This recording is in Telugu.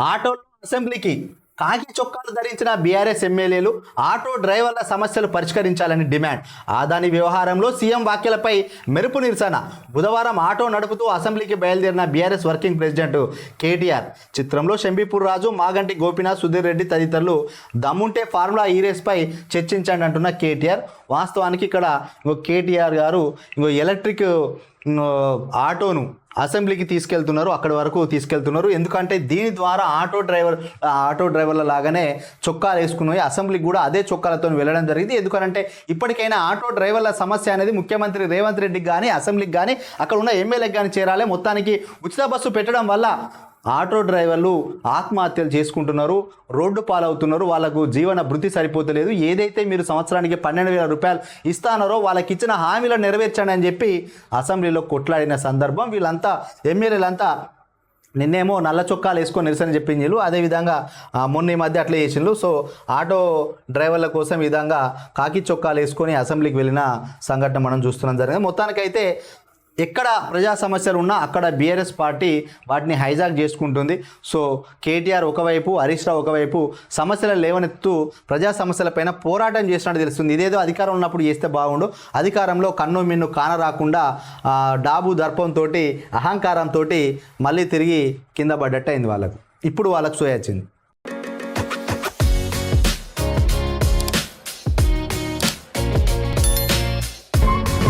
ఆటోలో అసెంబ్లీకి కాకి చొక్కాలు ధరించిన బీఆర్ఎస్ ఎమ్మెల్యేలు ఆటో డ్రైవర్ల సమస్యలు పరిష్కరించాలని డిమాండ్. ఆదాని వ్యవహారంలో సీఎం వ్యాఖ్యలపై మెరుపు నిరసన. బుధవారం ఆటో నడుపుతూ అసెంబ్లీకి బయలుదేరిన బీఆర్ఎస్ వర్కింగ్ ప్రెసిడెంట్ కేటీఆర్. చిత్రంలో షంబీపూర్ రాజు, మాగంటి గోపీనాథ్, సుధీర్ రెడ్డి తదితరులు దమ్ముంటే ఫార్ములా ఈ రేస్పై చర్చించండి అంటున్న కేటీఆర్. వాస్తవానికి ఇక్కడ కేటీఆర్ గారు ఎలక్ట్రిక్ ఆటోను అసెంబ్లీకి తీసుకెళ్తున్నారు, అక్కడి వరకు తీసుకెళ్తున్నారు. ఎందుకంటే దీని ద్వారా ఆటో డ్రైవర్ల లాగానే చొక్కాలు వేసుకుని అసెంబ్లీకి కూడా అదే చొక్కాలతో వెళ్ళడం జరిగింది. ఎందుకంటే ఇప్పటికైనా ఆటో డ్రైవర్ల సమస్య అనేది ముఖ్యమంత్రి రేవంత్ రెడ్డికి కానీ, అసెంబ్లీకి కానీ, అక్కడ ఉన్న ఎమ్మెల్యేకి కానీ చేరాలి. మొత్తానికి ఉచిత బస్సు పెట్టడం వల్ల ఆటో డ్రైవర్లు ఆత్మహత్యలు చేసుకుంటున్నారు, రోడ్డు పాలవుతున్నారు, వాళ్ళకు జీవన భృతి సరిపోతలేదు. ఏదైతే మీరు సంవత్సరానికి 12,000 రూపాయలు ఇస్తానారో వాళ్ళకి ఇచ్చిన హామీలను నెరవేర్చండి అని చెప్పి అసెంబ్లీలో కొట్లాడిన సందర్భం. వీళ్ళంతా ఎమ్మెల్యేలంతా నిన్నేమో నల్ల చొక్కాలు వేసుకొని నిరసన చెప్పించారు, అదేవిధంగా మొన్న ఈ మధ్య అట్లా చేసిండ్రు. సో ఆటో డ్రైవర్ల కోసం ఈ విధంగా కాకి చొక్కాలు వేసుకొని అసెంబ్లీకి వెళ్ళిన సంఘటన మనం చూస్తున్నాం జరిగింది. మొత్తానికైతే ఎక్కడ ప్రజా సమస్యలు ఉన్నా అక్కడ బీఆర్ఎస్ పార్టీ వాటిని హైజాక్ చేసుకుంటుంది. సో కేటీఆర్ ఒకవైపు, హరీష్ రావు ఒకవైపు సమస్యలు లేవనెత్తు ప్రజా సమస్యలపైన పోరాటం చేసినట్టు తెలుస్తుంది. ఇదేదో అధికారం ఉన్నప్పుడు చేస్తే బాగుండు, అధికారంలో కన్ను మిన్ను కాన రాకుండా డాబు దర్పంతో, అహంకారంతో మళ్ళీ తిరిగి కింద పడ్డట్టు అయింది వాళ్ళకు. ఇప్పుడు వాళ్ళకు సోయొచ్చింది.